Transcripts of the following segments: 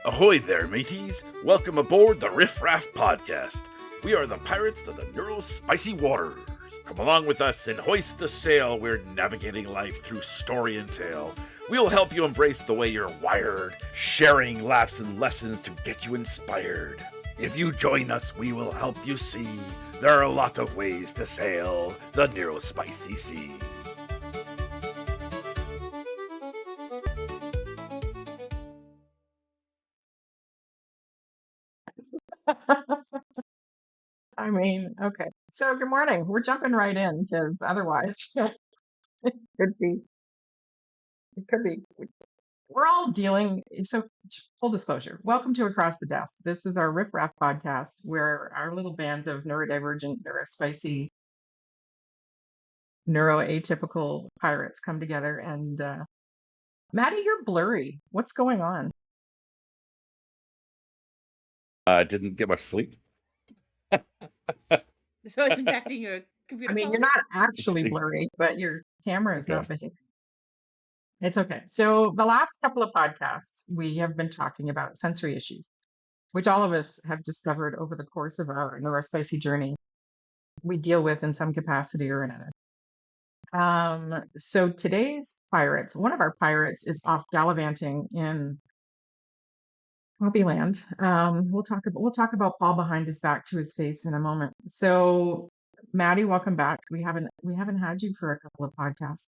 Ahoy there, mateys! Welcome aboard the Riff Raff podcast. We are the pirates of the neurospicy waters. Come along with us and hoist the sail. We're navigating life through story and tale. We'll help you embrace the way you're wired, sharing laughs and lessons to get you inspired. If you join us, we will help you see there are a lot of ways to sail the neurospicy sea. I mean, okay. So good morning. We're jumping right in because otherwise it could be, it could be, we're all dealing. So full disclosure, welcome to Across the Desk. This is our Riff Raff podcast where our little band of neurodivergent, neurospicy, neuroatypical pirates come together. And Maddie, you're blurry. What's going on? Didn't get much sleep. So it's impacting your computer. I mean, you're not actually blurry, but your camera is not behaving. It's okay. So the last couple of podcasts, we have been talking about sensory issues, which all of us have discovered over the course of our neurospicy journey we deal with in some capacity or another. So today's pirates, one of our pirates is off gallivanting in Hobbyland. We'll talk about Paul behind his back to his face in a moment. So Maddie, welcome back. We haven't had you for a couple of podcasts,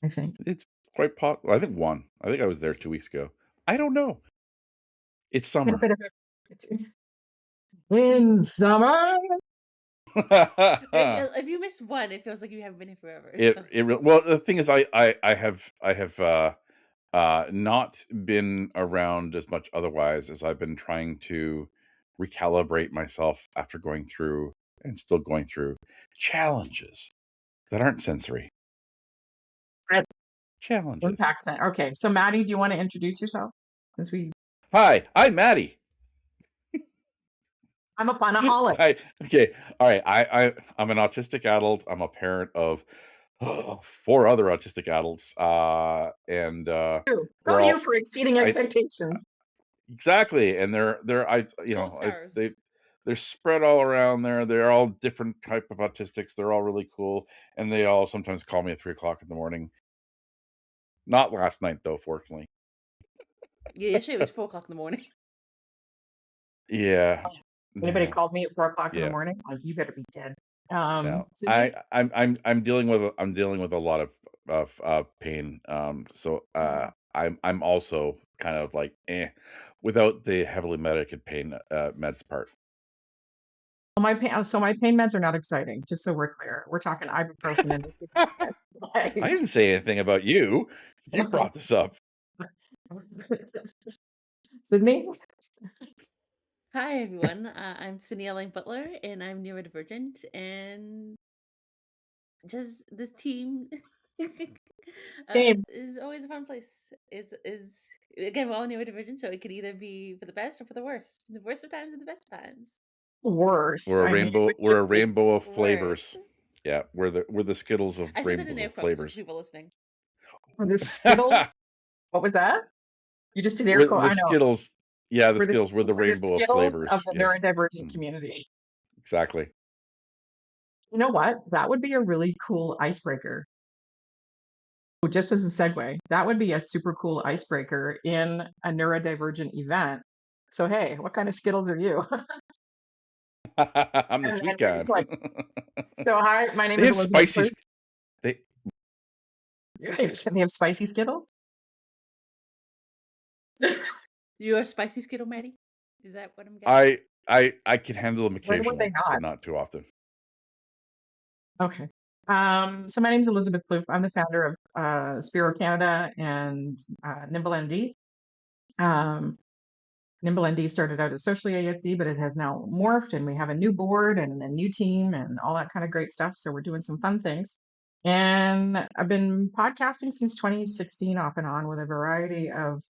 I think. It's quite popular. I think one. I think I was there 2 weeks ago. I don't know. It's summer. It's in summer. If you missed one, it feels like you haven't been here forever. Well, the thing is, I have not been around as much otherwise as I've been trying to recalibrate myself after going through and still going through challenges that aren't sensory. Challenges. Accent. Okay, so Maddie, do you want to introduce yourself? Hi, I'm Maddie. I'm a funaholic. Okay, all right. I'm an autistic adult. I'm a parent of 4 other autistic adults. Go you for exceeding expectations. Exactly, and they're spread all around there. They're all different type of autistics. They're all really cool, and they all sometimes call me at 3:00 in the morning. Not last night though, fortunately. Yeah, yesterday it was 4:00 in the morning. Yeah. Anybody called me at 4:00 in the morning? Like, you better be dead. No. I'm dealing with a lot of pain. So I'm also kind of like without the heavily medicated pain meds part. My pain meds are not exciting. Just so we're clear, we're talking ibuprofen and I didn't say anything about you. You brought this up. Sydney. Hi everyone, I'm Sydney Elaine Butler, and I'm neurodivergent, and just this team is always a fun place. Is again, we're all neurodivergent, so it could either be for the best or for the worst. The worst of times and the best of times. Worst. We're a rainbow. We're a rainbow of flavors. Yeah, we're the Skittles of rainbows of flavors. People listening. The Skittles. What was that? You just did air quote. The Skittles. Yeah, the Skittles were the rainbow of flavors of the neurodivergent community. Exactly. You know what? That would be a really cool icebreaker. Just as a segue, that would be a super cool icebreaker in a neurodivergent event. So, hey, what kind of Skittles are you? I'm the sweet kind. So, hi, my name is Elizabeth. They have spicy Skittles? You're a spicy Skittle, Maddie? Is that what I'm getting? I can handle them occasionally, but not too often. Okay. So my name is Elizabeth Plouffe. I'm the founder of Spiro Canada and Nimble ND. Nimble ND started out as socially ASD, but it has now morphed, and we have a new board and a new team and all that kind of great stuff. So we're doing some fun things. And I've been podcasting since 2016 off and on with a variety of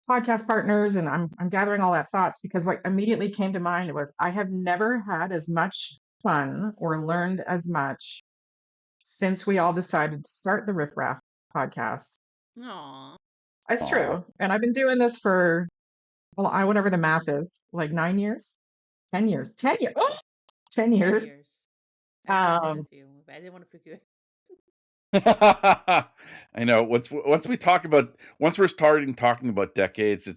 podcast partners, and I'm gathering all that thoughts because what immediately came to mind was I have never had as much fun or learned as much since we all decided to start the Riff Raff podcast. Aww. It's Aw. true. And I've been doing this for, well, whatever the math is, like 9 years, 10 years, 10 years, 10 10 years. years. I was gonna say Um, that to you, but I didn't want to freak you out. I know. Once we're starting talking about decades,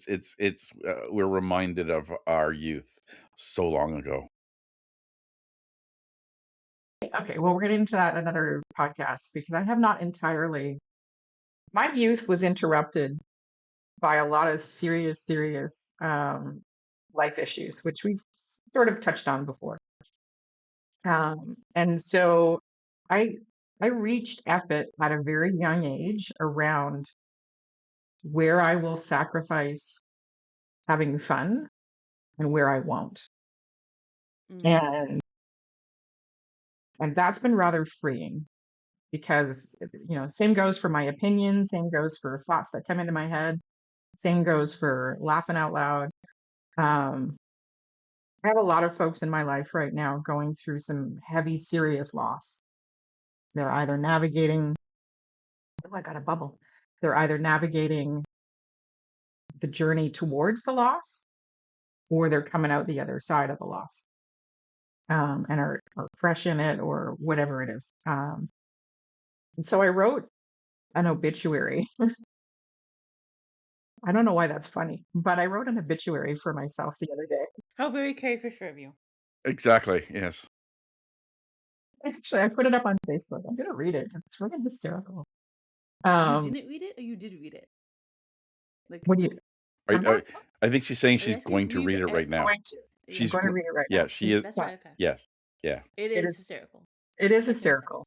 we're reminded of our youth so long ago. okay, well, we're getting into that in another podcast because I have not entirely, my youth was interrupted by a lot of serious life issues, which we've sort of touched on before. And so I I reached effort at a very young age around where I will sacrifice having fun and where I won't. Mm. And and that's been rather freeing because same goes for my opinion, same goes for thoughts that come into my head, same goes for laughing out loud. Um, I have a lot of folks in my life right now going through some heavy, serious loss. They're either navigating, oh, I got a bubble. They're either navigating the journey towards the loss or they're coming out the other side of the loss, and are fresh in it or whatever it is. And so I wrote an obituary. I don't know why that's funny, but I wrote an obituary for myself the other day. How very Carrie of you. Exactly. Yes. Actually, I put it up on Facebook. I'm gonna read it 'cause it's freaking hysterical. You Um, didn't read it or you did read it? Like, what do you? I, I'm not I think she's saying are you she's asking going to read read it it? right now. going to. I'm She's going to go- read it right now. yeah, she is. That's Yeah, why, okay. Yes. Yeah. It it is is. hysterical. It is That's very hysterical. fast.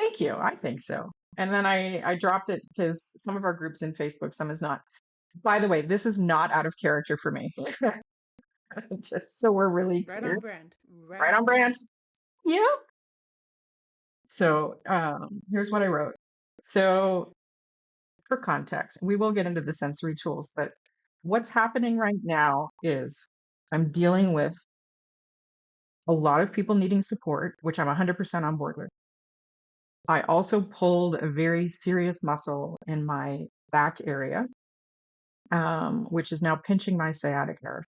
Thank you. I think so. And then I dropped it because some of our groups in Facebook, some is not. By the way, this is not out of character for me. Just so we're really Right clear. on brand. Right Right on on brand. brand. Yeah. So here's what I wrote. So for context, we will get into the sensory tools, but what's happening right now is I'm dealing with a lot of people needing support, which I'm 100% on board with. I also pulled a very serious muscle in my back area, which is now pinching my sciatic nerve.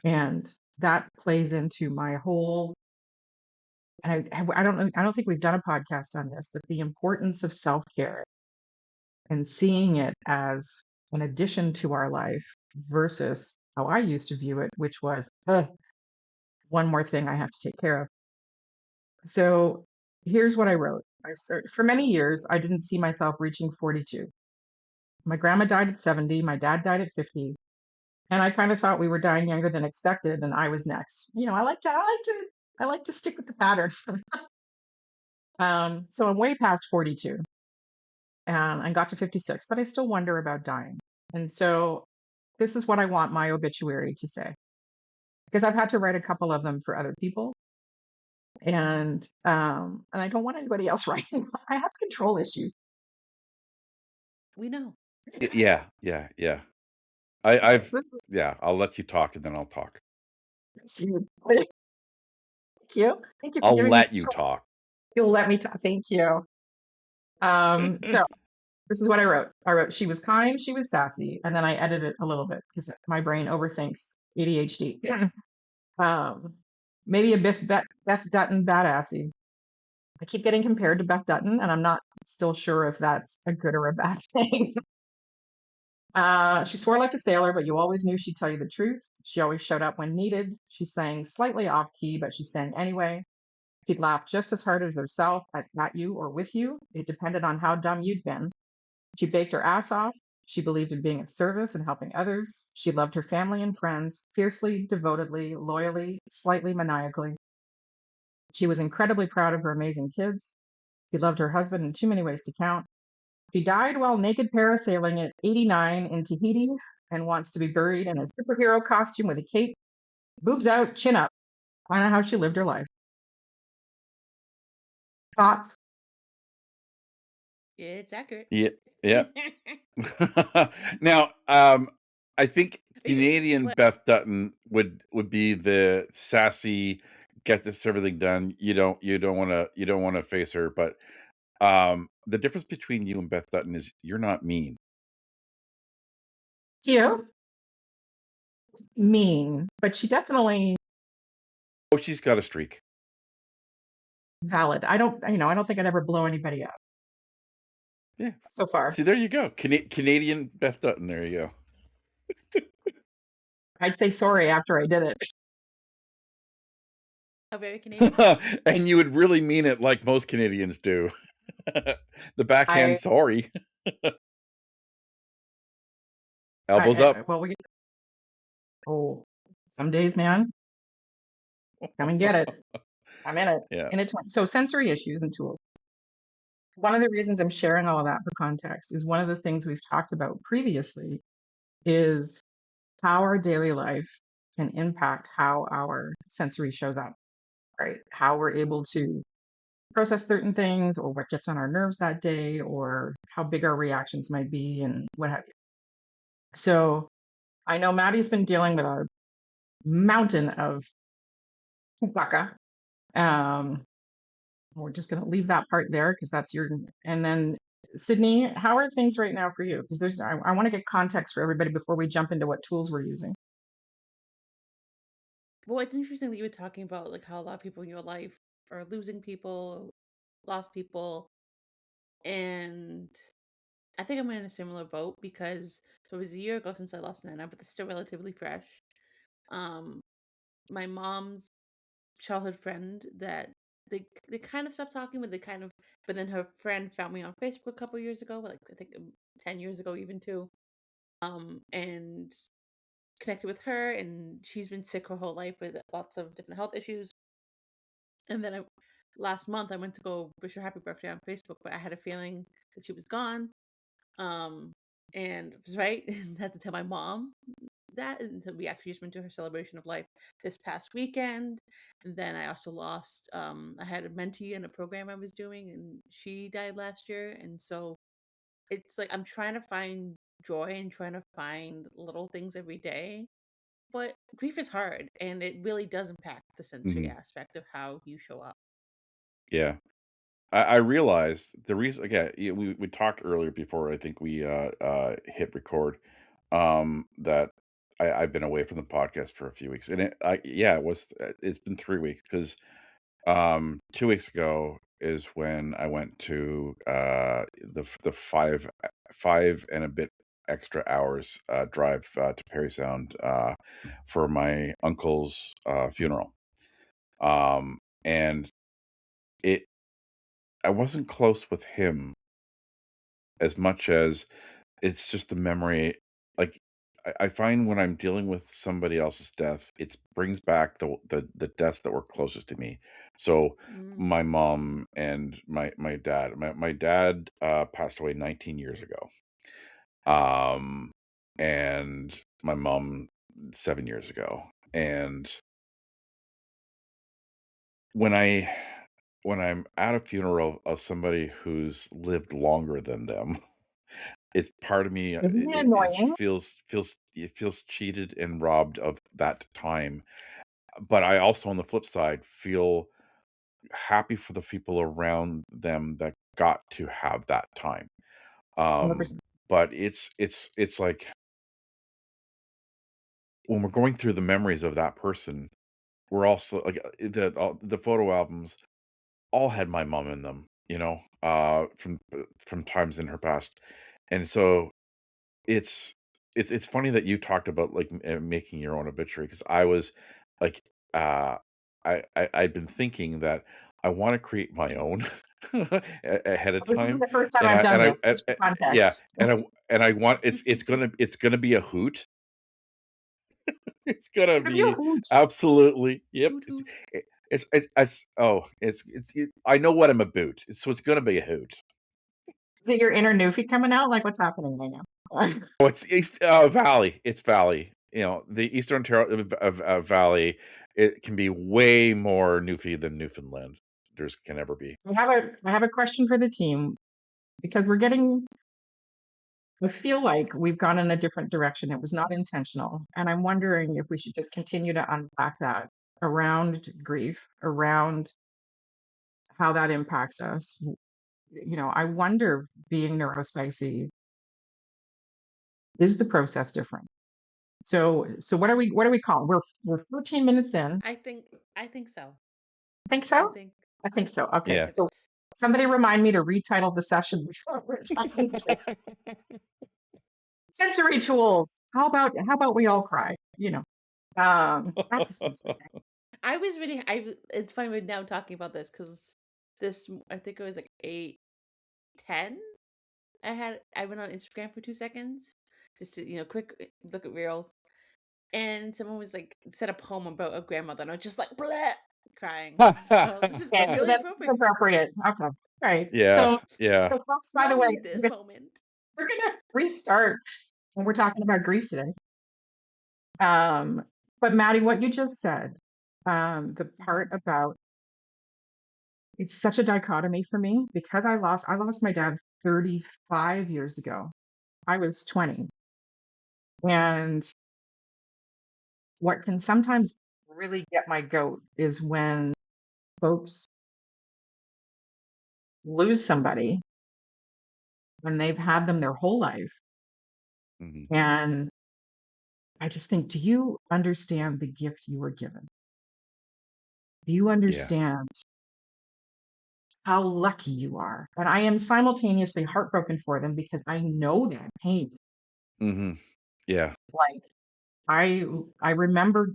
And that plays into my whole, and I don't think we've done a podcast on this, but the importance of self-care and seeing it as an addition to our life versus how I used to view it, which was one more thing I have to take care of. So here's what I wrote. For many years, I didn't see myself reaching 42. My grandma died at 70, my dad died at 50, and I kind of thought we were dying younger than expected, and I was next. I like to stick with the pattern. So I'm way past 42, and I got to 56, but I still wonder about dying. And so this is what I want my obituary to say, because I've had to write a couple of them for other people, and I don't want anybody else writing. I have control issues. We know. Yeah. Yeah. Yeah. Okay, I've. Yeah. I'll let you talk and then I'll talk. thank you. Thank you for I'll giving me let you control. talk. You'll let me talk. Thank you. So this is what I wrote. I wrote, she was kind, she was sassy, and then I edited it a little bit because my brain overthinks ADHD. um, maybe a Beth Dutton badassy. I keep getting compared to Beth Dutton, and I'm not still sure if that's a good or a bad thing. She swore like a sailor, but you always knew she'd tell you the truth. She always showed up when needed. She sang slightly off key, but she sang anyway. She'd laugh just as hard as herself as at you or with you. It depended on how dumb you'd been. She baked her ass off. She believed in being of service and helping others. She loved her family and friends fiercely, devotedly, loyally, slightly maniacally. She was incredibly proud of her amazing kids. She loved her husband in too many ways to count. She died while naked parasailing at 89 in Tahiti and wants to be buried in a superhero costume with a cape, boobs out, chin up. Kind of how she lived her life. Thoughts? It's accurate. Yeah. Yeah. Now, I think You, Canadian what? Beth Dutton would be the sassy, get this everything done. You don't want to face her, but the difference between you and Beth Dutton is you're not mean. Cute, mean, but she definitely Oh, she's got a streak. valid. I don't think I'd ever blow anybody up Yeah. so far. See, there you go. Canadian Beth Dutton. There you I'd say sorry after I did it. How very Canadian. go. And you would really mean it like most Canadians do. The backhand I, sorry. Elbows up. well, oh, some days, man, come and get it. I'm in it. Yeah. So sensory issues and tools. One of the reasons I'm sharing all of that for context is one of the things we've talked about previously is how our daily life can impact how our sensory shows up, right? How we're able to process certain things or what gets on our nerves that day or how big our reactions might be and what have you. So I know Maddie's been dealing with a mountain of waka. Um, we're just going to leave that part there because that's your. And then Sydney, how are things right now for you? Because I want to get context for everybody before we jump into what tools we're using. Well, it's interesting that you were talking about like how a lot of people in your life are losing people, lost people, and I think I'm in a similar boat because so it was a year ago since I lost Nana, but it's still relatively fresh. Um, my mom's childhood friend that they kind of stopped talking, but then her friend found me on Facebook a couple years ago, like I think 10 years ago even too. And connected with her, and she's been sick her whole life with lots of different health issues. And then last month I went to go wish her happy birthday on Facebook, but I had a feeling that she was gone. Um, and it was right. And I had to tell my mom that, and so we actually just went to her celebration of life this past weekend. And then I also lost. I had a mentee in a program I was doing, and she died last year. And so it's like I'm trying to find joy and trying to find little things every day. But grief is hard, and it really does impact the sensory Mhm. aspect of how you show up. Yeah. I realize the reason again, we talked earlier before I think we hit record, that I've been away from the podcast for a few weeks. And it's been 3 weeks because 2 weeks ago is when I went to the five and a bit extra hours drive to Perry Sound for my uncle's funeral. And it I wasn't close with him as much as it's just the memory. Like I find when I'm dealing with somebody else's death, it brings back the deaths that were closest to me. So Mm. my mom and my dad. My dad passed away 19 years ago. Um and my mom 7 years ago. And when I when I'm at a funeral of somebody who's lived longer than them, it's part of me, Isn't it annoying? it feels cheated and robbed of that time, but I also, on the flip side, feel happy for the people around them that got to have that time. Um, 100%. but it's like when we're going through the memories of that person, we're also like, the photo albums all had my mom in them, from times in her past, and so It's it's funny that you talked about, like, making your own obituary because I was, like, uh, I'd been thinking that I wanna create my own ahead of This is time, the first time and I've done I this, just for yeah, context. and I want it's gonna be a hoot. It's gonna It's gonna be a be hoot. absolutely yep, Hoot hoot. I know what I'm about, so it's gonna be a hoot. Is it your inner Newfie coming out? Like, what's happening right now? Oh, it's East Valley. It's Valley. The Eastern Ontario Valley. It can be way more Newfie than Newfoundland. There's can ever be. I have a question for the team because I feel like we've gone in a different direction. It was not intentional. And I'm wondering if we should just continue to unpack that around grief, around how that impacts us. I wonder, being neurospicy, Is the process different? So what are we calling? We're 14 minutes in. I think so. Think I so? think I think so. Okay. do Yeah. So it. somebody remind me to retitle the session before we're done. Sensory tools. How about we all cry? That's a sensory thing. I was reading. It's funny we're now talking about this because I think it was like 8:10. I went on Instagram for 2 seconds just to quick look at reels, and someone was like said a poem about a grandmother, and I was just like bleh, crying. So this is Okay, so really that's appropriate. appropriate. Okay. All right. Yeah. So Yeah. folks, We by the all way, need this moment. we're gonna restart when we're talking about grief today. But Maddie, what you just said, the part Mhm. about it's such a dichotomy for me because I lost my dad 35 years ago. I was 20. And what can sometimes really get my goat is when folks lose somebody when they've had them their whole life. Mhm. And I just think, do you understand the gift you were given? Do you Yeah. understand how lucky you are? And I am simultaneously heartbroken for them because I know that pain. Mhm. Yeah. Like I I remember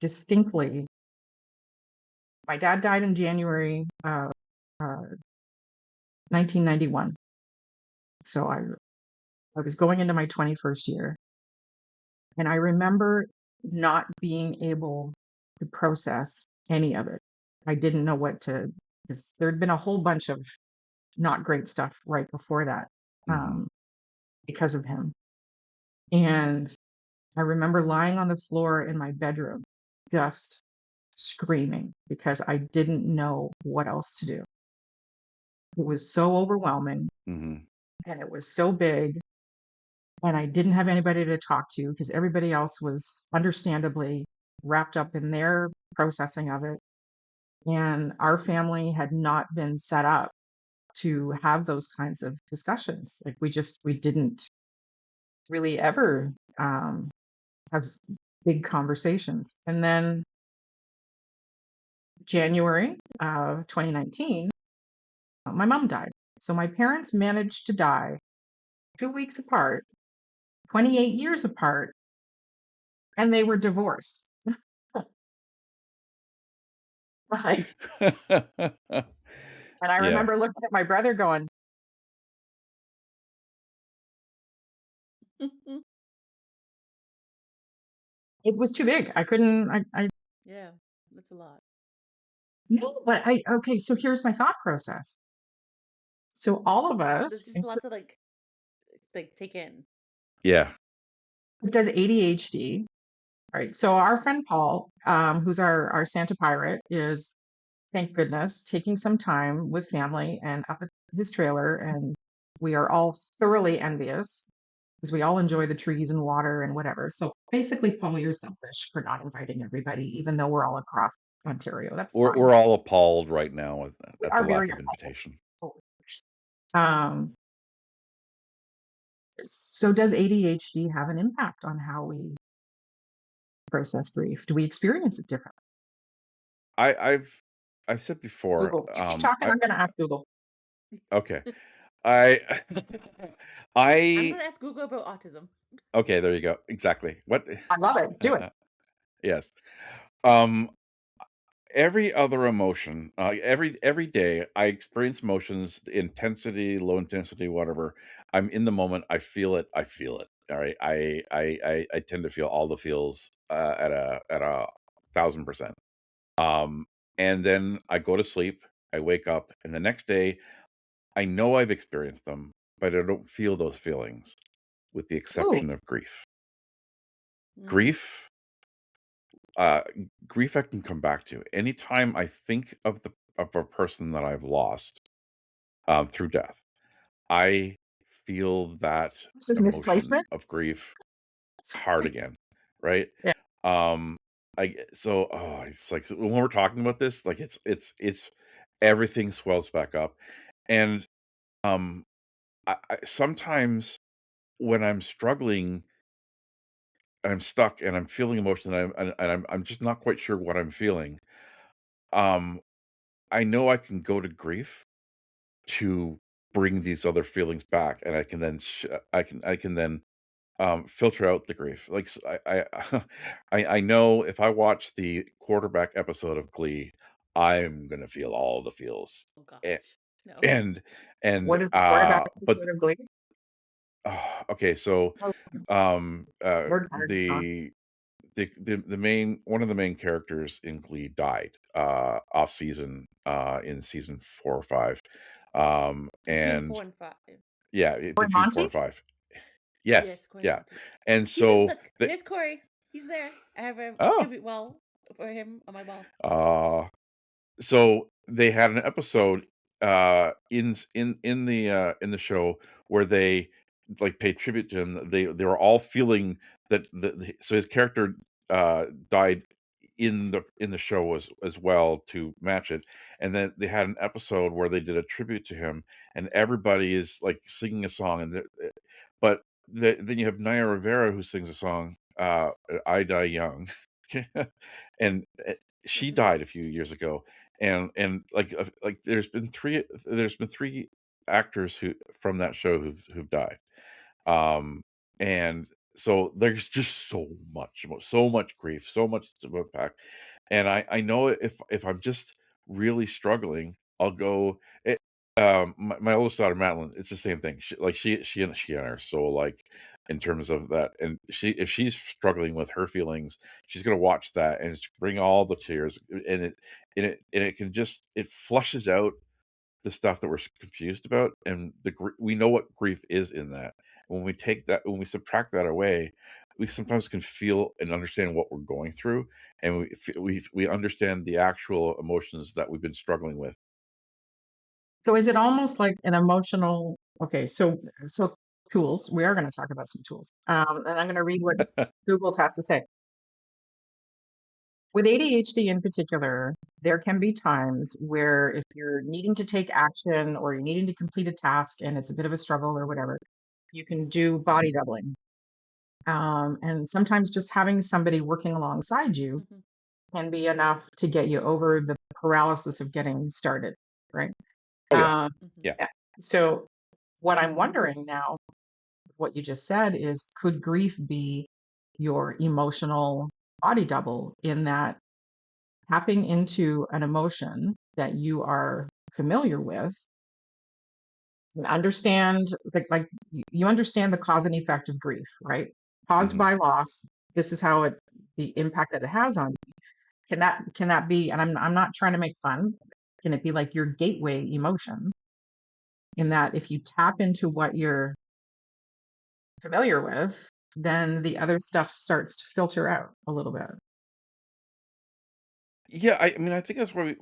distinctly my dad died in January uh, 1991. So I was going into my 21st year. And I remember not being able to process any of it. I didn't know what to, because there'd been a whole bunch of not great stuff right before that Mhm. because of him. And I remember lying on the floor in my bedroom, just screaming because I didn't know what else to do. It was so overwhelming Mhm. and it was so big. And I didn't have anybody to talk to because everybody else was understandably wrapped up in their processing of it. And our family had not been set up to have those kinds of discussions. Like we didn't really ever have big conversations. And then January 2019, my mom died. So my parents managed to die 2 weeks apart, 28 years apart, and they were divorced. Like, and I Yeah. remember looking at my brother going, it was too big. I couldn't, I Yeah, that's a lot. no, but okay, so here's my thought process. So all of There's us, just a lot to like take in. Yeah. does ADHD, right? So our friend Paul, who's our Santa pirate, is thank goodness taking some time with family and up at his trailer, and we are all thoroughly envious because we all enjoy the trees and water and whatever. So basically, Paul, you're selfish for not inviting everybody, even though we're all across Ontario. That's We're fine. we're all appalled right now We at the are lack very of appalled. invitation. Um, so does ADHD have an impact on how we process grief? Do we experience it differently? I I've said before, Google. You keep talking. I I'm going to ask Google. okay. I I'm I gonna ask Google about autism. okay, there you go. Exactly. What I love it. Do it. yes. Um every other emotion, every day I experience emotions, intensity, low intensity, whatever. I'm in the moment, I feel it. All right. I tend to feel all the feels at a 1,000%. Um, and then I go to sleep, I wake up, and the next day I know I've experienced them, but I don't feel those feelings, with the Ooh. exception of grief. Mm. Grief, uh, grief I can come back to. Anytime I think of a person that I've lost through death, I feel that This is emotion misplacement. of grief hard again, right? Yeah. Um, it's like so when we're talking about this, like it's everything swells back up, and um, I sometimes when I'm struggling, I'm stuck and I'm feeling emotion and I'm just not quite sure what I'm feeling. Um, I know I can go to grief to bring these other feelings back, and I can then I can then filter out the grief. Like I know if I watch the quarterback episode of Glee, I'm gonna feel all the feels. Oh A- gosh. No. And and What is the quarterback but episode of Glee? okay, so Oh, we're tired, John. the main one of the main characters in Glee died off season in season 4 or 5. Between And 4 and 5. yeah, Corey between 4 and Monteith? 5. Yes, Yes, Corey yeah. Monteith. And He's in so look, the there's Corey. He's there. I have a oh, tribute wall for him on my wall. uh so they had an episode in the show where they like paid tribute to him. They were all feeling that so his character died in the show as well to match it. And then they had an episode where they did a tribute to him, and everybody is like singing a song, and but then you have Naya Rivera who sings a song, I Die Young. And she Listen died a this. few years ago, and like there's been 3 actors who from that show who've died. Um, and so there's just so much grief, so much to unpack. And I know if I'm just really struggling, I'll go. My oldest daughter Madeline, it's the same thing. She and I are so alike in terms of that. And if she's struggling with her feelings, she's gonna watch that and it's bring all the tears, and it can just it flushes out the stuff that we're confused about, and we know what grief is in that. When we subtract that away, we sometimes can feel and understand what we're going through, and we understand the actual emotions that we've been struggling with. So is it almost like an emotional? Okay, so tools. We are going to talk about some tools, and I'm going to read what Google's has to say. With ADHD in particular, there can be times where if you're needing to take action or you're needing to complete a task and it's a bit of a struggle or whatever, you can do body doubling. And sometimes just having somebody working alongside you Hmm. can be enough to get you over the paralysis of getting started, right? Oh yeah, Um, Hmm. yeah. yeah. So what I'm wondering now, what you just said is, could grief be your emotional body double in that tapping into an emotion that you are familiar with and understand like you understand the cause and effect of grief, right? Caused Hmm. by loss. This is how it the impact that it has on you. Can that be, and I'm not trying to make fun, can it be like your gateway emotion in that if you tap into what you're familiar with, then the other stuff starts to filter out a little bit. Yeah, I mean, I think that's where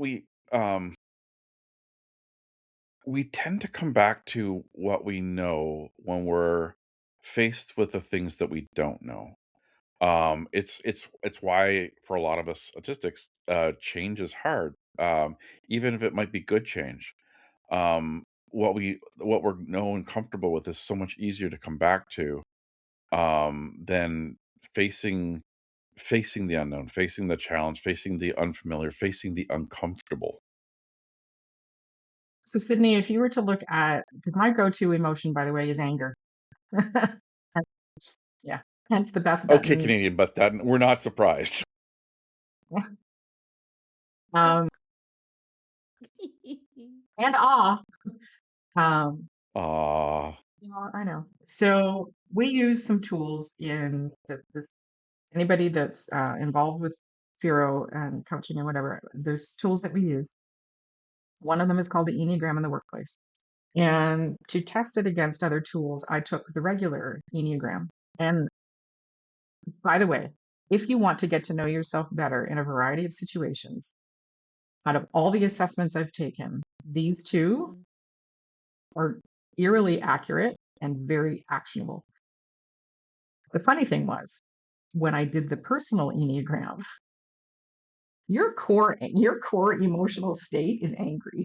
we tend to come back to what we know when we're faced with the things that we don't know. It's why for a lot of us autistics, change is hard, even if it might be good change. What we're known and comfortable with is so much easier to come back to, than facing the unknown, facing the challenge, facing the unfamiliar, facing the uncomfortable. So Sydney, if you were to look at, because my go-to emotion, by the way, is anger. Yeah, hence the Beth Okay, Dutton. Canadian, but that we're not surprised. Shock. um, and awe. Um, Ah, I know. So we use some tools in this. Anybody that's involved with Firo and coaching and whatever, there's tools that we use. One of them is called the Enneagram in the workplace. And to test it against other tools, I took the regular Enneagram. And by the way, if you want to get to know yourself better in a variety of situations, out of all the assessments I've taken, these two Hmm. are eerily accurate and very actionable. The funny thing was, when I did the personal Enneagram, your core emotional state is angry.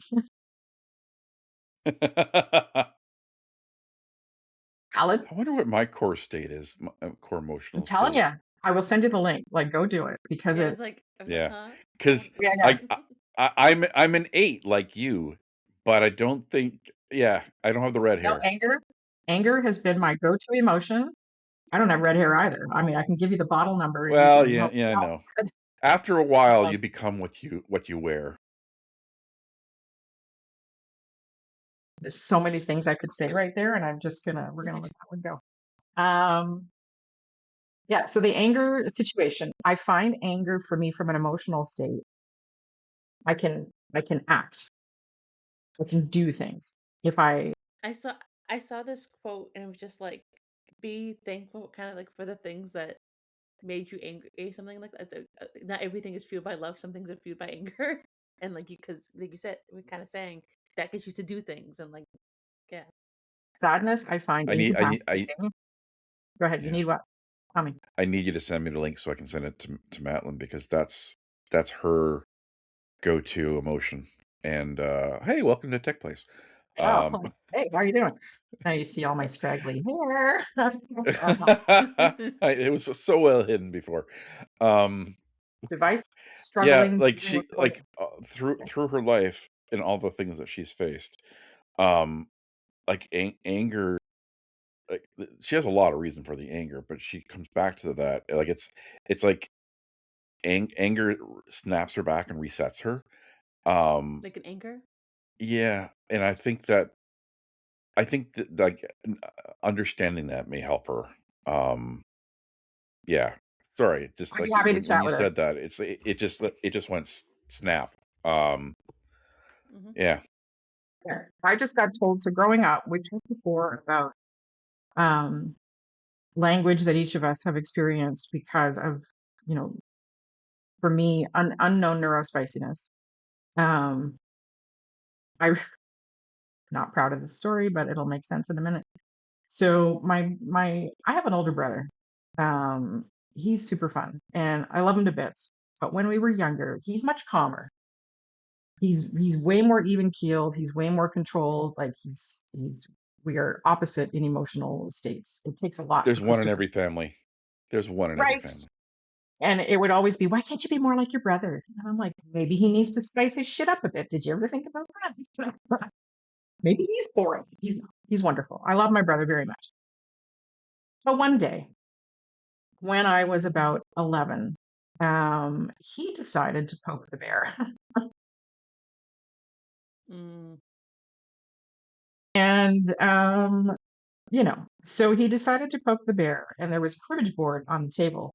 valid. I wonder what my core state is, my core I'm emotional telling state. you, I will send you the link. Like, go do it because Yeah, it's I was like, Yeah, huh? Huh? because yeah, yeah. like I'm an 8 like you, but I don't think. Yeah, I don't have the red No, hair. anger has been my go-to emotion. I don't have red hair either. I mean, I can give you the bottle number and you Well, can yeah, help yeah, I yourself. know. After a while, Um, you become what you wear. there's so many things I could say right there, and we're gonna let that one go. Um, yeah. So the anger situation, I find anger for me from an emotional state. I can act. I can do things. If I I saw I saw this quote and it was just like, be thankful kind of like for the things that made you angry, something like that. Not everything is fueled by love. Some things are fueled by anger, and like you, because like you said, we're kind of saying that gets you to do things, and like yeah, sadness, I find I incapacitating. Go ahead. You yeah. need what? Tell me. I need you to send me the link so I can send it to Madeline because that's her go-to emotion. And hey, welcome to Tech Place. Oh, Um, hey, how are you doing? Now you see all my straggly hair. it was so well hidden before. Um, Device yeah, struggling like being she recorded. through her life and all the things that she's faced, um, like anger. Like she has a lot of reason for the anger, but she comes back to that. Like it's like anger snaps her back and resets her. Um, like an anger. yeah, and I think that like understanding that may help her. Um, yeah. Sorry, just I'd be like happy to when chat you with her. said that, it just went snap. Hmm. Yeah. Yeah. I just got told, so growing up, we talked before about um, language that each of us have experienced because of, you know, for me, unknown neurospiciness. Um, I'm not proud of the story, but it'll make sense in a minute. So I have an older brother. Um, he's super fun and I love him to bits. But when we were younger, he's much calmer. He's way more even keeled. He's way more controlled. Like he's we are opposite in emotional states. It takes a lot for There's one in Christopher. every family. There's one in every Right. family. And it would always be, why can't you be more like your brother? And I'm like, maybe he needs to spice his shit up a bit. Did you ever think about that? Maybe he's boring. He's not. He's wonderful. I love my brother very much. But one day, when I was about 11, he decided to poke the bear. Mm. And, so he decided to poke the bear, and there was a cribbage board on the table.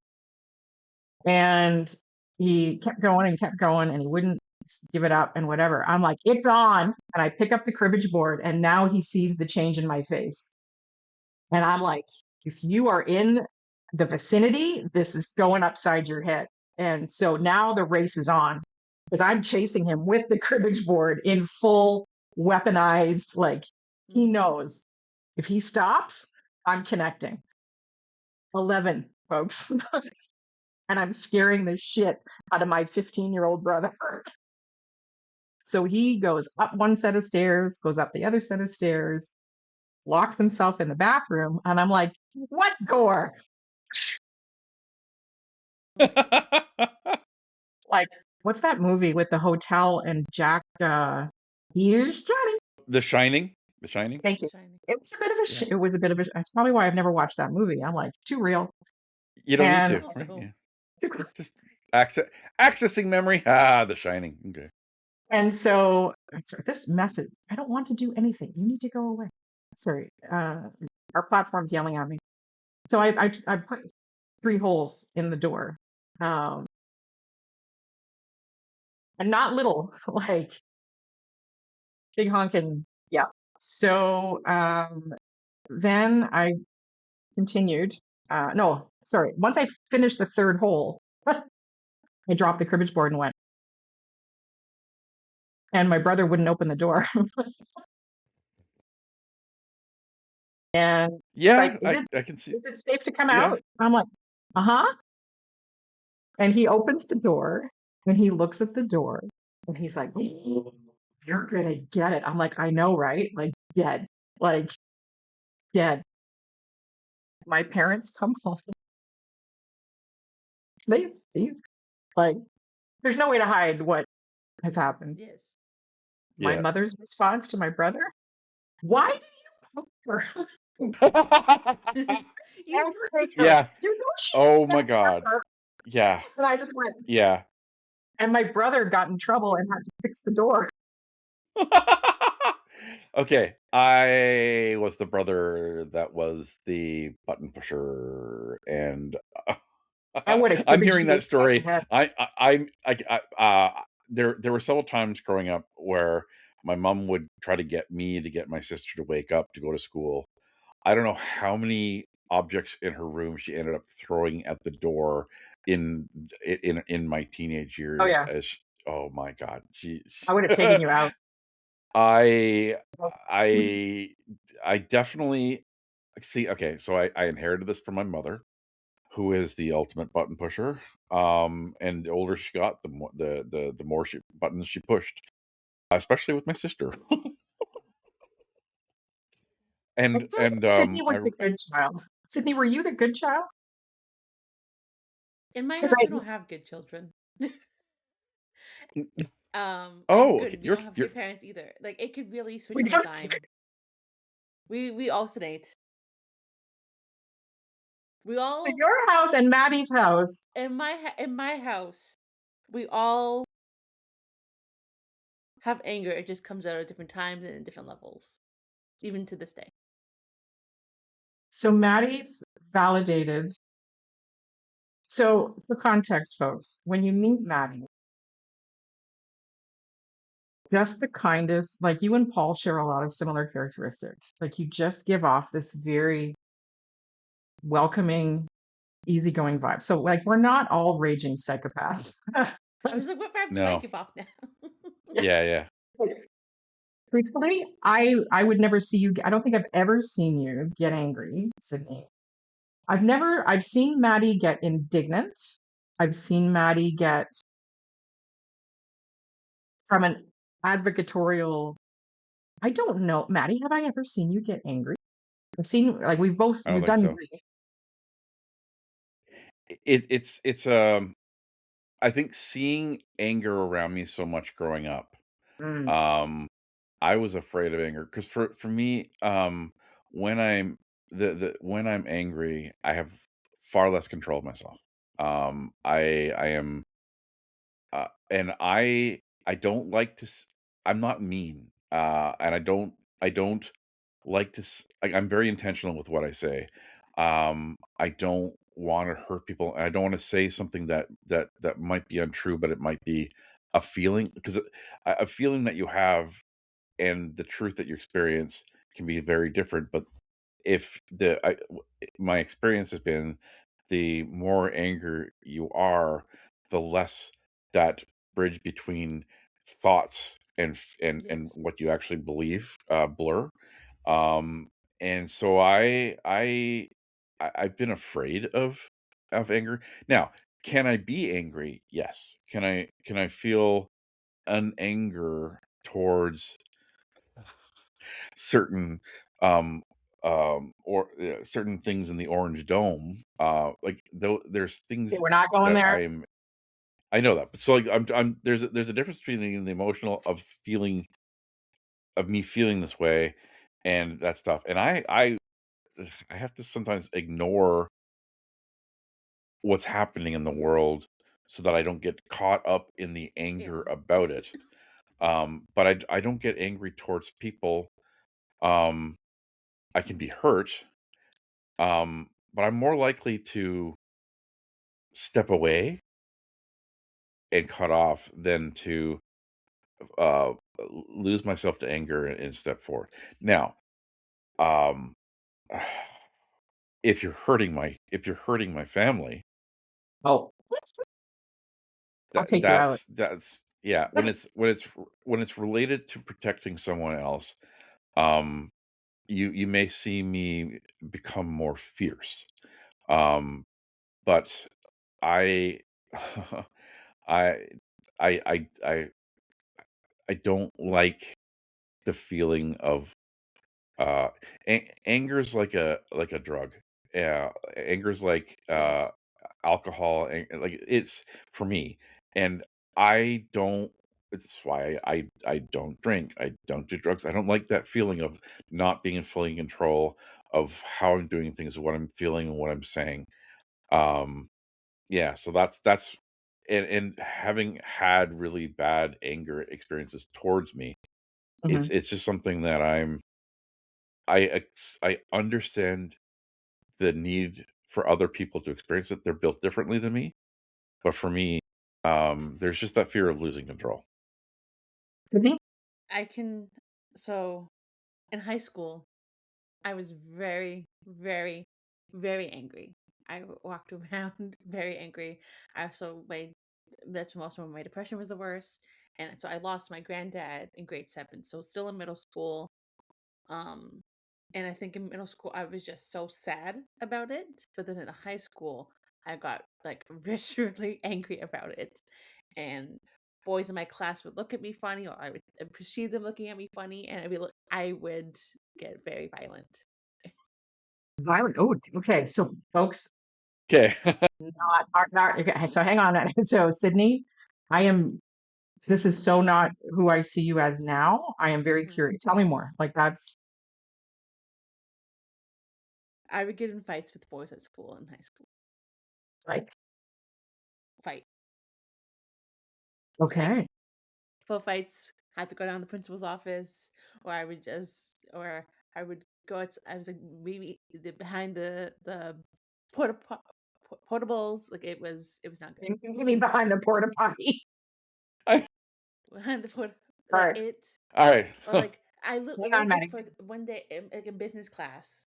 And he kept going, and he wouldn't give it up and whatever. I'm like, it's on. And I pick up the cribbage board, and now he sees the change in my face. And I'm like, if you are in the vicinity, this is going upside your head. And so now the race is on because I'm chasing him with the cribbage board in full weaponized, like he Hmm. knows if he stops, I'm connecting. 11, folks. And I'm scaring the shit out of my 15-year-old brother. So he goes up one set of stairs, goes up the other set of stairs, locks himself in the bathroom. And I'm like, what door? Like, what's that movie with the hotel and Jack? Here's Johnny. The Shining. The Shining. Thank you. Shining. It was a bit of a. Yeah. It was a bit of a. That's probably why I've never watched that movie. I'm like too real. You don't need And to, Also right? cool. Yeah. Just accessing memory. Ah, The Shining. Okay. and so sorry, this message. I don't want to do anything. You need to go away. Sorry. Our platform's yelling at me. So I put 3 holes in the door. Um, and not little, like big honking. Yeah. So then I continued. No, sorry. Once I finished the 3rd hole, I dropped the cribbage board and went. And my brother wouldn't open the door. And he's like, Yeah, I can see. is it safe to come Yeah. out? I'm like, uh-huh. And he opens the door and he looks at the door and he's like, you're gonna get it. I'm like, I know, right? Like dead. Like dead. My parents come home, they see, like, there's no way to hide what has happened. Yes. My Yeah. mother's response to my brother, why do you poke her? You And take her. Yeah. You know she's Oh my gonna God. trip her. Yeah. And I just went, Yeah. and my brother got in trouble and had to fix the door. Okay, I was the brother that was the button pusher, and And would have I'm cabbaged hearing you that upside the story. head. There were several times growing up where my mom would try to get me to get my sister to wake up to go to school. I don't know how many objects in her room she ended up throwing at the door in in my teenage Oh years. yeah, Oh my God, she I would have taken you out. I Well, I I definitely see. Okay, so I inherited this from my mother, who is the ultimate button pusher. And the older she got, the more buttons she pushed, especially with my sister. I and feel like and Sydney I was the good child. Sydney, were you the good child? In my Because house, I, we don't have good children. And oh, okay, good, we don't have you're good parents either. Like it could really switch we on a don't. dime. We alternate. We So all your house and Maddie's house. in my house, we all have anger. It just comes out at different times and at different levels, even to this day. So Maddie's validated. So for context, folks, when you meet Maddie, just the kindest, like you and Paul share a lot of similar characteristics. Like you just give off this very welcoming, easygoing vibe. So like we're not all raging psychopaths. I was like, what vibe do I no, give off now? Yeah. yeah, yeah. Truthfully, I would never see you. I don't think I've ever seen you get angry, Sydney. I've seen Maddie get indignant. I've seen Maddie get from an advocatorial. I don't know, Maddie, have I ever seen you get angry? I've seen, like, I don't we've think done so. grief. It's I think seeing anger around me so much growing up, Mm. um, I was afraid of anger because for me, when I'm when I'm angry, I have far less control of myself. I am, and I don't like to. I'm not mean, and I don't like to. Like, I'm very intentional with what I say. I don't want to hurt people, and I don't want to say something that might be untrue, but it might be a feeling because a feeling that you have and the truth that you experience can be very different. But if my experience has been the more anger you are, the less that bridge between thoughts and Yes. what you actually believe blur. um and so I've been afraid of anger. Now, can I be angry? Yes. Can I feel an anger towards certain or certain things in the orange dome, like though there's Okay, things we're not going that there. I know that, but so like I'm there's a difference between the emotional of me feeling this way and that stuff, and I have to sometimes ignore what's happening in the world so that I don't get caught up in the Yeah. anger about it. But I don't get angry towards people. um I can be hurt, but I'm more likely to step away and cut off than to uh, lose myself to anger and step forward. Now, um, if you're hurting my family, Oh, I'll take you out. that's yeah. When it's related to protecting someone else, um, you may see me become more fierce. Um, but I, I, I I don't like the feeling of uh anger's like a drug. Yeah, anger's like, Yes. alcohol, like, it's for me, and I don't it's why I don't drink, I don't do drugs, I don't like that feeling of not being fully in control of how I'm doing things, what I'm feeling, and what I'm saying. Um, yeah, so that's and having had really bad anger experiences towards me, Hmm. it's just something that I understand the need for other people to experience it. They're built differently than me, but for me, there's just that fear of losing control. Sydney? I can so in high school, I was very, very, very angry. I walked around very angry. I also my That's also when my depression was the worst. And so I lost my granddad in grade 7. So still in middle school. Um, and I think in middle school I was just so sad about it. But then in high school, I got like viscerally angry about it. And boys in my class would look at me funny, or I would perceive them looking at me funny, and I would get very violent. Violent. Oh, okay. So, folks, Okay. not okay. So, hang on. So, Sydney, I am. This is so not who I see you as now. I am very Mhm. curious. Tell me more. Like that's I would get in fights with boys at school in high school. like Fight. okay. Like full fights, had to go down to the principal's office, or I would go I was like maybe behind the porta portables. Like it was not good. You mean behind the porta potty? I Behind the port All like right. it alright. or like Hang on, like Maddie. for one day like in business class,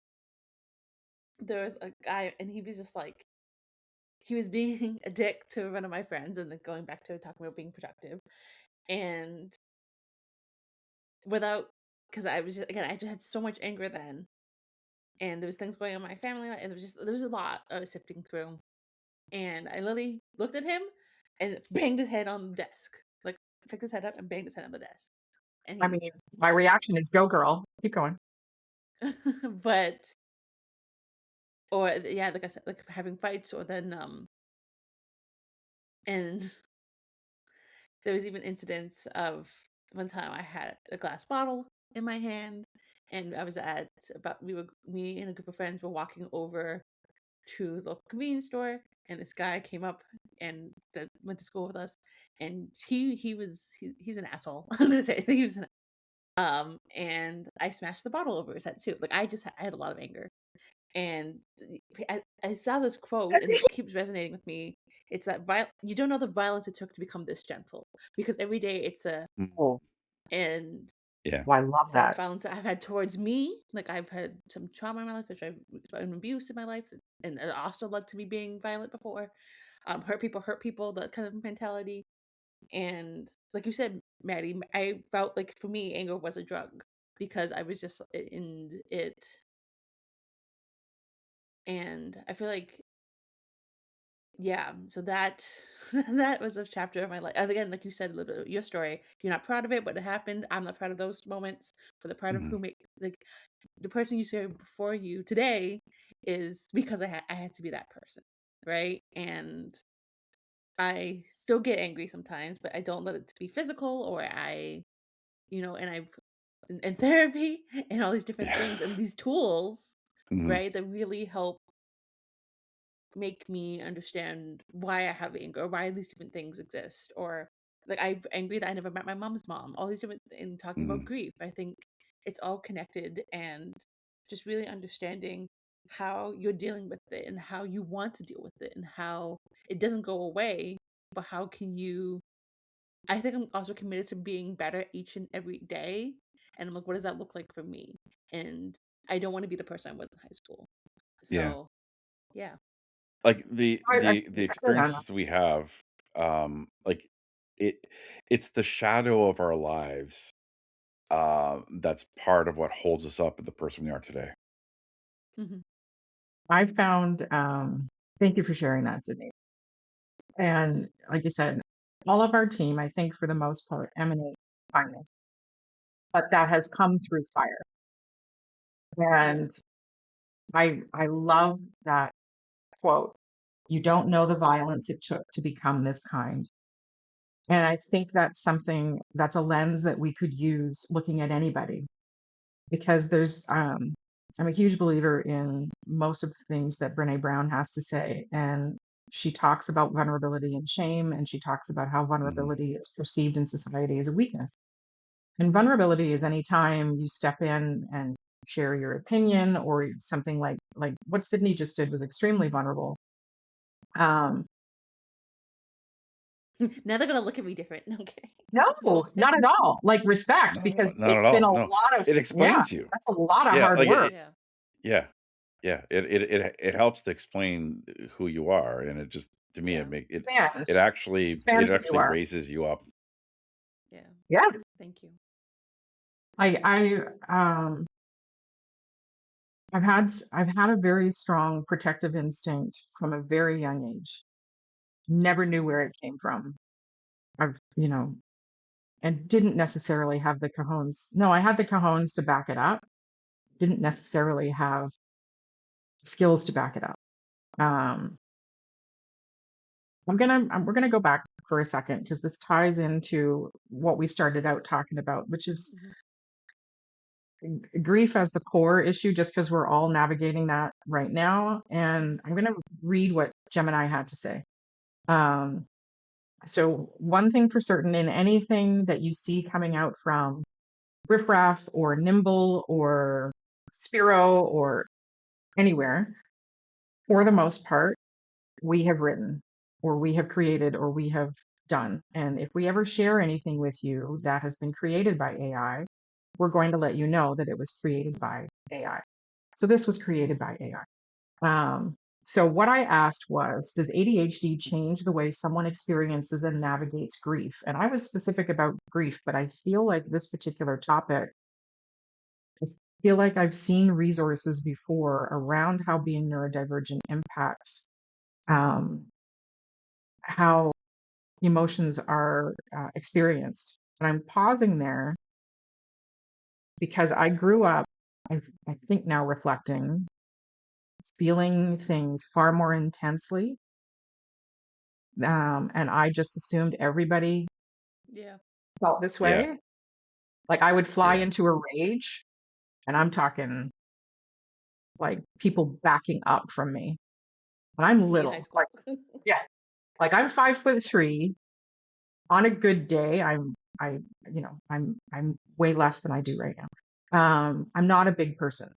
there was a guy and he was just like he was being a dick to one of my friends and then going back to talking about being productive and without because I was just again I just had so much anger then and there was things going on in my family and there was a lot I was sifting through and I literally looked at him and banged his head on the desk like picked his head up and banged his head on the desk and I he mean, my reaction is go girl. Keep going. but or yeah like I said like having fights or then and there was even incidents of one time I had a glass bottle in my hand and I was at about me and a group of friends were walking over to the local convenience store and this guy came up and went to school with us and he's an asshole. I'm gonna say he was and I smashed the bottle over his head too. Like I had a lot of anger. And I saw this quote and it keeps resonating with me. It's that you don't know the violence it took to become this gentle because every day it's a Mm, Oh, and yeah. well, I love that's that. violence that I've had towards me. Like I've had some trauma in my life, which I've an abuse in my life, and it also led to me being violent before. Hurt people, that kind of mentality. And like you said, Maddie, I felt like for me, anger was a drug because I was just in it, and I feel like yeah. So that that was a chapter of my life. And again, like you said, a little bit of your story. You're not proud of it, but it happened. I'm not proud of those moments, but the proud of Mhm. who make like the person you see before you today is because I had to be that person, right? And I still get angry sometimes, but I don't let it to be physical or and I've in therapy and all these different Yeah. things and these tools, Mhm. right, that really help make me understand why I have anger, or why these different things exist, or like I'm angry that I never met my mom's mom. All these different in talking about Mhm. grief, I think it's all connected, and just really understanding how you're dealing with it and how you want to deal with it and how it doesn't go away, but how can you? I think I'm also committed to being better each and every day, and I'm like, what does that look like for me? And I don't want to be the person I was in high school. Yeah. So yeah. Like, I the feel that. experiences we have, like, it it's the shadow of our lives, that's part of what holds us up at the person we are today. Mhm. I found. Thank you for sharing that, Sydney. And like you said, all of our team, I think, for the most part, emanate kindness, but that has come through fire. Yeah. And I love that quote. You don't know the violence it took to become this kind. And I think that's a lens that we could use looking at anybody, because I'm a huge believer in most of the things that Brene Brown has to say. And she talks about vulnerability and shame, and she talks about how Hmm. vulnerability is perceived in society as a weakness. And vulnerability is any time you step in and share your opinion, or something like what Sydney just did was extremely vulnerable. Um, Now they're gonna look at me different. Okay. no, Go not ahead. at all. Like, respect, No, because not it's at been all. a No, lot of, it yeah, explains you. that's a lot of Yeah, hard like work. Yeah. yeah, yeah. It helps to explain who you are, and it just to me Yeah. Expand, it expand who you actually are. raises you up. Yeah. Yeah. Thank you. I I've had a very strong protective instinct from a very young age. Never knew where it came from. I've, and didn't necessarily have the cajones. No, I had the cajones to back it up. Didn't necessarily have skills to back it up. Um, we're gonna go back for a second, because this ties into what we started out talking about, which is Mhm. grief as the core issue, just because we're all navigating that right now. And I'm gonna read what Gemini had to say. Um, so one thing for certain, in anything that you see coming out from Riff Raff or Nimble or Spiro or anywhere, for the most part, we have written, or we have created, or we have done. And if we ever share anything with you that has been created by AI, we're going to let you know that it was created Mhm. by AI. So this was created by AI. So what I asked was, does ADHD change the way someone experiences and navigates grief? And I was specific about grief, but I feel like this particular topic, I feel like I've seen resources before around how being neurodivergent impacts um, how emotions are experienced. And I'm pausing there because I grew up, I think now reflecting, feeling things far more intensely. And I just assumed everybody Yeah. felt this Yeah, way. Like, I would fly yeah. into a rage, and I'm talking like people backing up from me. And I'm Me in high little. Like, school. yeah, like I'm 5'3". On a good day, I'm way less than I do right now. I'm not a big person,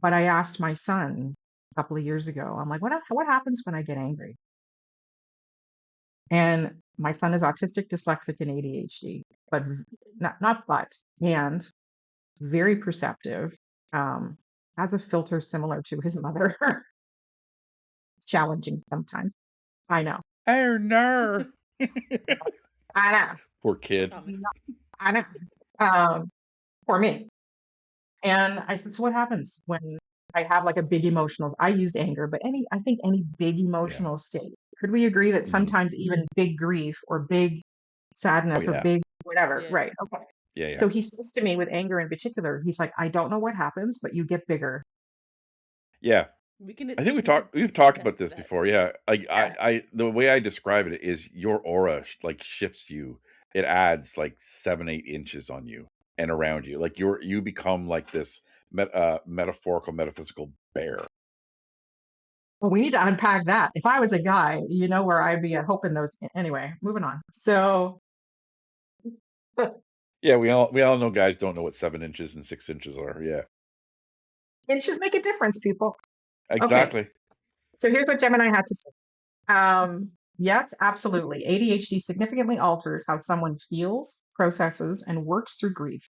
but I asked my son a couple of years ago. I'm like, what happens when I get angry? And my son is autistic, dyslexic, and ADHD, but not but, and very perceptive. Um, has a filter similar to his mother. It's challenging sometimes. I know. Oh no. I know. Poor kid. Promise. I know. Um, for me. And I said, so what happens when I have like a big emotional? I used anger, but I think any big Yeah. emotional state. Could we agree that Hmm. sometimes even big grief or big Oh sadness or yeah. big whatever? Yes. Right. Okay. Yeah, yeah. So he says to me, with anger in particular, he's like, I don't know what happens, but you get bigger. Yeah. I think we could we've talked about attest to this that. before. Yeah. Like Yeah. I the way I describe it is your aura like shifts you. It adds like 7, 8 inches on you and around you. Like you become like this metaphorical, metaphysical bear. Well, we need to unpack that. If I was a guy, you know where I'd be hoping those. Anyway, moving on. So Yeah, we all know guys don't know what 7 inches and 6 inches are. Yeah. inches make a difference, people. Okay. Exactly. So here's what Gemini had to say. Yes, absolutely. ADHD significantly alters how someone feels, processes, and works through grief.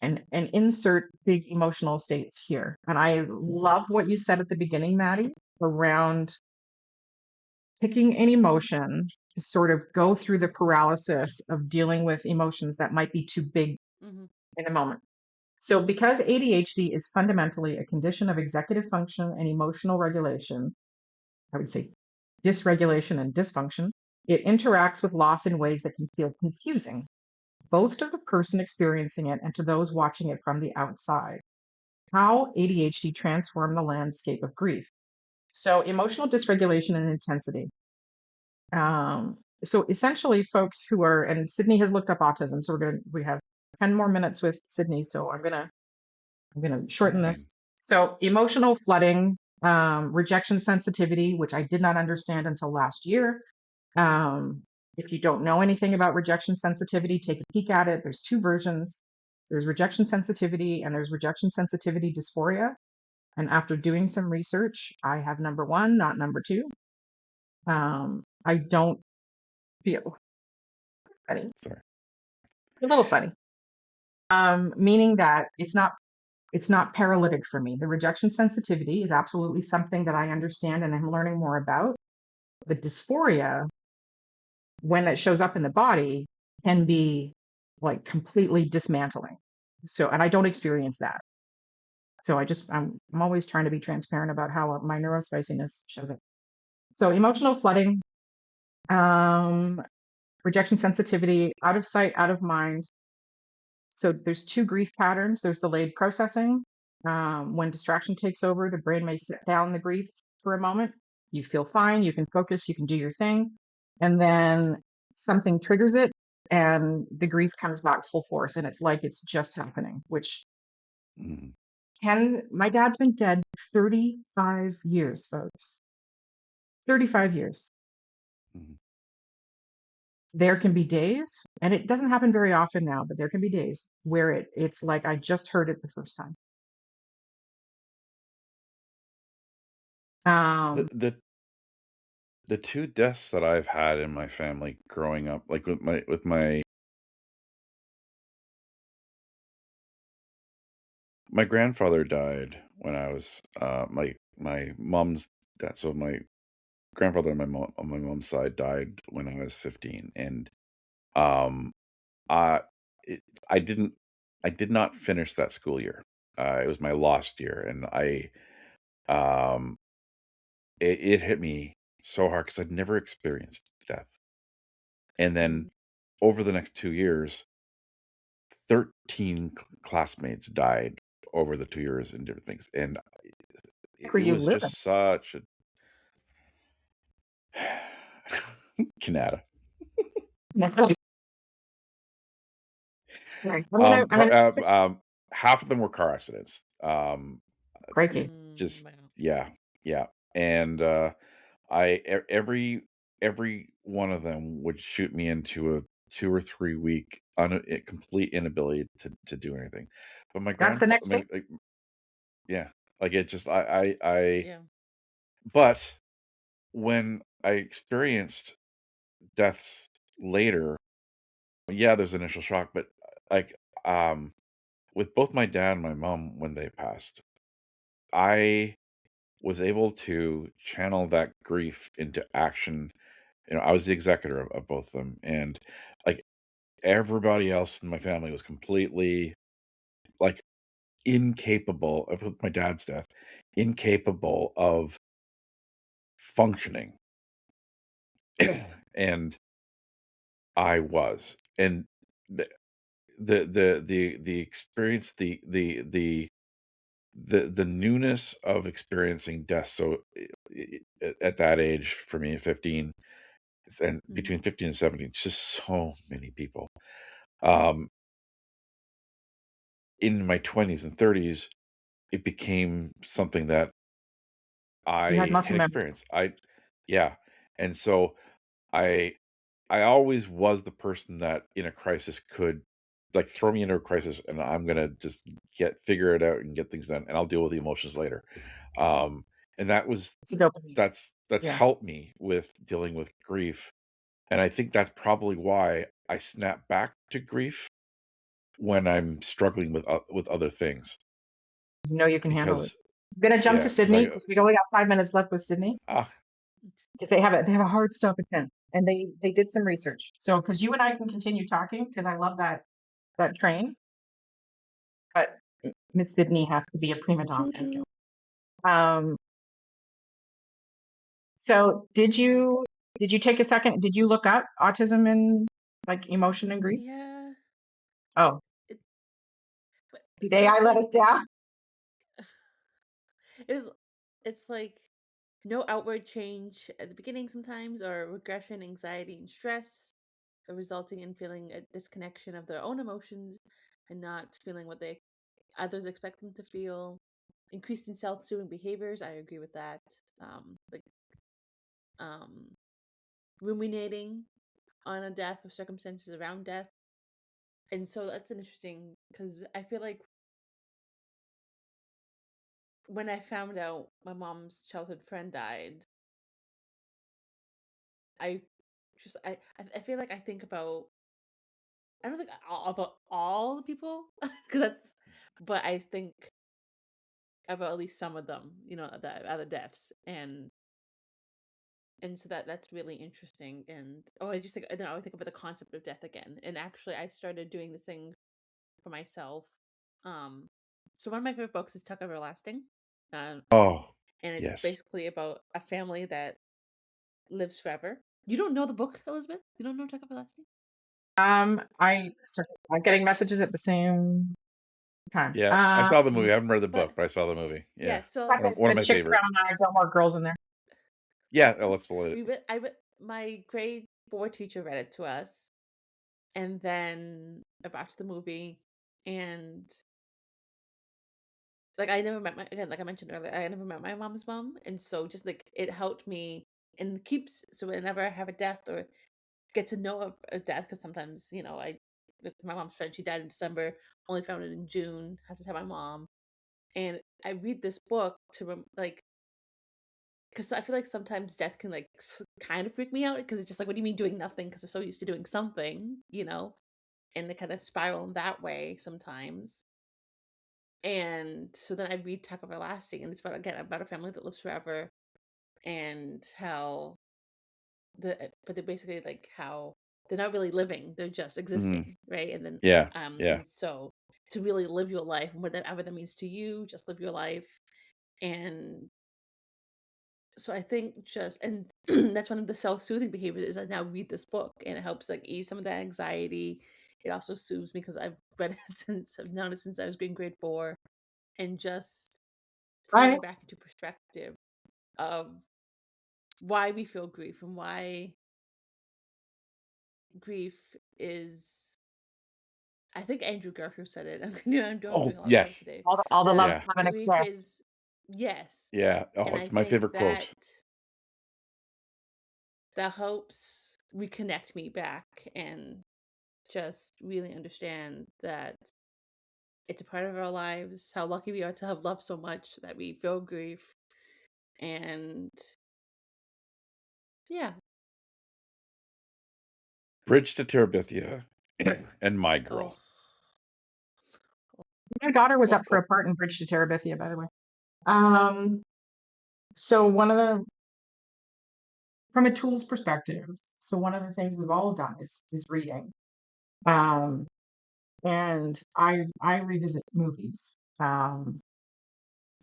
And insert big emotional states here. And I love what you said at the beginning, Maddie, around picking an emotion to sort of go through the paralysis of dealing with emotions that might be too big Hmm. in the moment. So, because ADHD is fundamentally a condition of executive function and emotional regulation, I would say dysregulation and dysfunction, it interacts with loss in ways that can feel confusing, both to the person experiencing it and to those watching it from the outside. how ADHD transformed the landscape of grief. So, emotional dysregulation and intensity. So essentially, folks who are, and Sydney has looked up autism, so we have 10 more minutes with Sydney, so I'm gonna shorten Dang. this. So emotional flooding, rejection sensitivity, which I did not understand until last year. Um, if you don't know anything about rejection sensitivity, take a peek at it. There's two versions. There's rejection sensitivity and there's rejection sensitivity dysphoria. And after doing some research, I have number one, not number two. I don't feel funny, Sorry. a little funny. Meaning that it's not paralytic for me. The rejection sensitivity is absolutely something that I understand and I'm learning more about. The dysphoria, when it shows up in the body, can be like completely dismantling. So, and I don't experience that. So I'm always trying to be transparent about how my neurospiciness shows up. So emotional flooding, um, rejection sensitivity, out of sight, out of mind. So there's two grief patterns. There's delayed processing. When distraction takes over, the brain may sit down the grief for a moment. You feel fine, you can focus, you can do your thing. And then something triggers it and the grief comes back full force. And it's like it's just happening, which Mhm. my dad's been dead 35 years, folks. 35 years. Mhm. There can be days, and it doesn't happen very often now, but there can be days where it's like I just heard it the first time. The Um, the the two deaths that I've had in my family growing up, like my grandfather died when I was my mom's dad. So my grandfather on my mom's side died when I was 15, and um, I it, I didn't I did not finish that school year. It was my lost year, and um it hit me so hard because I'd never experienced death. And then Mm. over the next 2 years, 13 classmates died over the 2 years in different things, and where it you was live just such a Canada. in. Right. I'm Car gonna switch. half of them were car accidents. It Crikey. just Wow. yeah, yeah, and, every one of them would shoot me into a 2 or 3 week complete inability to do anything. But my That's the grandfather, next thing. like yeah, like, it just I Yeah. but when I experienced deaths later, yeah, there's initial shock, but, like, um, with both my dad and my mom when they passed, I was able to channel that grief into action. I was the executor of both of them, and, like, everybody else in my family was completely, like, incapable of with my dad's death, incapable of functioning, and I was. And the the experience, the newness of experiencing death, so, at that age, for me at 15, and between Mhm. 15 and 17, it's just so many people. Um, in my 20s and 30s, it became something that You had I muscle had memory. experienced. Yeah, and so I I always was the person that in a crisis could, like, throw me into a crisis, and I'm gonna just figure it out and get things done, and I'll deal with the emotions later. Um, and It's a dopamine. that's Yeah. helped me with dealing with grief, and I think that's probably why I snap back to grief when I'm struggling with other things, You know you can handle it. because I'm gonna jump to yeah, because Sydney because we only got 5 minutes left with Sydney ah, because they have a hard stop at 10 and they did some research. So because you and I can continue talking because I love that train, but Miss Sydney has to be a prima donna choo and choo. go. Um, so did you take a second? Did you look up autism and like emotion and grief? Yeah. Oh, It, but today so I it's let like it down. It was it's like no outward change at the beginning sometimes, or regression, anxiety, and stress, resulting in feeling a disconnection of their own emotions and not feeling what they others expect them to feel. Increased in self-soothing behaviors. I agree with that. Like um, ruminating on a death or circumstances around death. And so that's an interesting because I feel like when I found out my mom's childhood friend died, I I feel like I think about I don't think about all the people because that's but I think about at least some of them, the other deaths and so that's really interesting and I just think and then I would think about the concept of death again. And actually I started doing this thing for myself. Um so one of my favorite books is Tuck Everlasting. Um Oh, and it's yes. basically about a family that lives forever. You don't know the book, Elizabeth? You don't know Tuck Everlasting? I'm getting messages at the same time. Yeah, I saw the movie. I haven't read the book, But but I saw the movie. Yeah, yeah, It's so like one of the my chick favorite. brown eye, Gilmore Girls in there. Yeah, let's spoil it. my grade 4 teacher read it to us, and then I watched the movie, and like I never met my again, like I mentioned earlier, I never met my mom's mom, and so just like it helped me and keeps so whenever I have a death or get to know a death, because sometimes I with my mom's friend, she died in December, only found it in June, had to tell my mom, and I read this book to like because I feel like sometimes death can like kind of freak me out because it's just like, what do you mean doing nothing? Because we're so used to doing something, and it kind of spiral in that way sometimes. And so then I read Tuck Everlasting, and it's about a family that lives forever, and how but they're basically like how they're not really living, they're just Hmm. existing, right? And then Yeah, yeah. and so to really live your life, whatever that means to you, just live your life. And so I think just and that's one of the self-soothing behaviors is I now read this book and it helps like ease some of that anxiety. It also soothes me because I've read it since I've known it since I was in grade 4, and just I putting back into perspective of why we feel grief and why grief is. I think Andrew Garfield said it. I'm doing Oh, a lot of work yes. today. all the love That Yeah, haven't grief expressed. is yes, yeah. Oh, and I it's my think favorite that quote. helps reconnect me back and just really understand that it's a part of our lives, how lucky we are to have loved so much that we feel grief. And yeah. Bridge to Terabithia and My Oh. Girl. My daughter was up for a part in Bridge to Terabithia, by the way. Um, so from a tools perspective, so one of the things we've all done is reading. Um, and I revisit movies.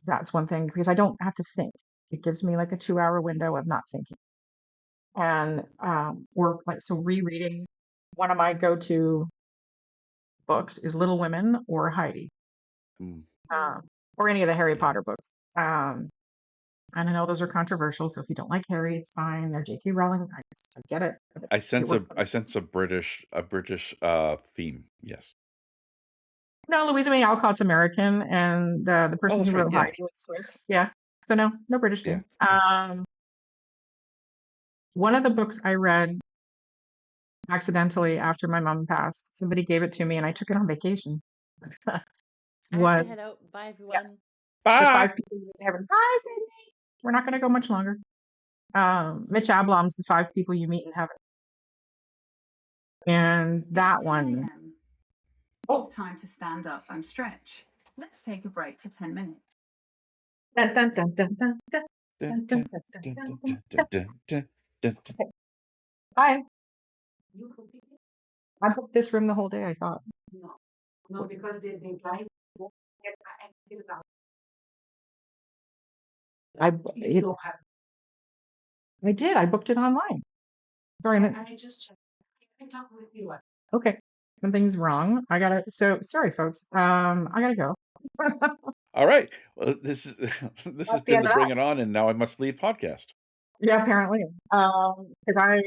That's one thing because I don't have to think. It gives me like a 2-hour window of not thinking. And or like so rereading one of my go-to books is Little Women or Heidi, Mm. um, or any of the Harry Yeah. Potter books. And I know those are controversial, so if you don't like Harry, it's fine. They're J.K. Rowling. I get it. I It sense worked. I sense a British theme. Yes. No, Louisa May Alcott's American, and the Oh, person who that's right. wrote Yeah. Heidi was Swiss. Yeah. So no British Yeah. thing. One of the books I read accidentally after my mom passed, somebody gave it to me, and I took it on vacation. I have to Was head out. Bye yeah, everyone. the Bye. 5 people you meet in heaven. Bye, Sydney. We're not going to go much longer. Mitch Ablom's The 5 People You Meet in Heaven, and that It's 10 one. a.m. Oh, It's time to stand up and stretch. Let's take a break for 10 minutes. dun, dun, dun, dun, dun, dun, Dun, dun, dun, dun, dun, dun, dun, dun, dun, dun, dun, dun. dun, dun, dun, dun, dun. Okay, bye. I booked this room the whole day. I thought. No, because the guy. I it, I did. I booked it online. Sorry, I just checked. I talked with you. Okay, something's wrong. I gotta. So sorry, folks. I gotta go. All right. Well, this is this has That's the been end the of that. Bring It On, and now I must leave podcast. Yeah, apparently. Because I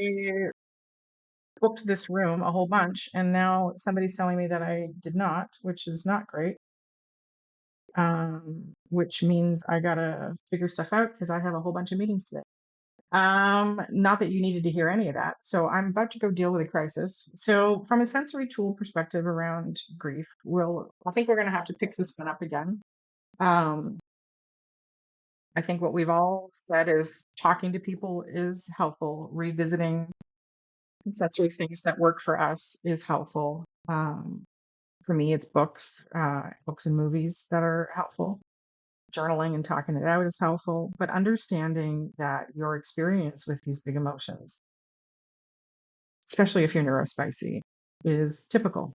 booked this room a whole bunch, and now somebody's telling me that I did not, which is not great. Which means I gotta figure stuff out because I have a whole bunch of meetings today. Not that you needed to hear any of that. So I'm about to go deal with a crisis. So from a sensory tool perspective around grief, I think we're gonna have to pick this one up again. I think what we've all said is talking to people is helpful. Revisiting sensory things that work for us is helpful. For me, it's books and movies that are helpful. Journaling and talking it out is helpful, but understanding that your experience with these big emotions, especially if you're neurospicy, is typical.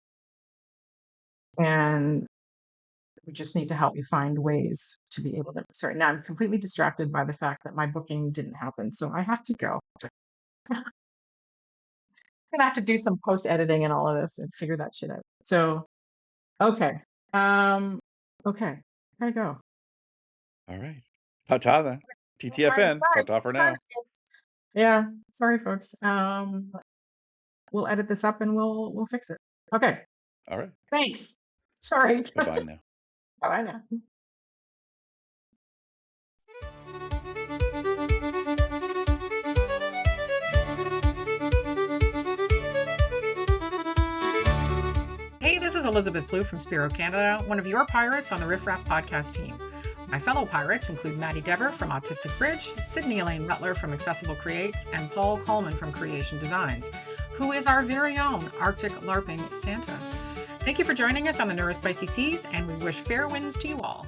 And we just need to help you find ways to be able to. Sorry, now I'm completely distracted by the fact that my booking didn't happen. So I have to go. I'm going to have to do some post editing and all of this and figure that shit out. So, okay. Okay. Gotta go. All right. Ta-ta then. TTFN. Ta-ta for Sorry, now. folks. Yeah, sorry, folks. We'll edit this up and we'll fix it. Okay. All right. Thanks. Sorry. Bye-bye now. Bye now. Hey, this is Elizabeth Blue from Spiro Canada, one of your pirates on the Riff Raff podcast team. My fellow pirates include Maddie Dever from Autistic Bridge, Sydney Elaine Rutler from Accessible Creates, and Paul Coleman from Creation Designs, who is our very own Arctic LARPing Santa. Thank you for joining us on the Neurospicy Seas, and we wish fair winds to you all.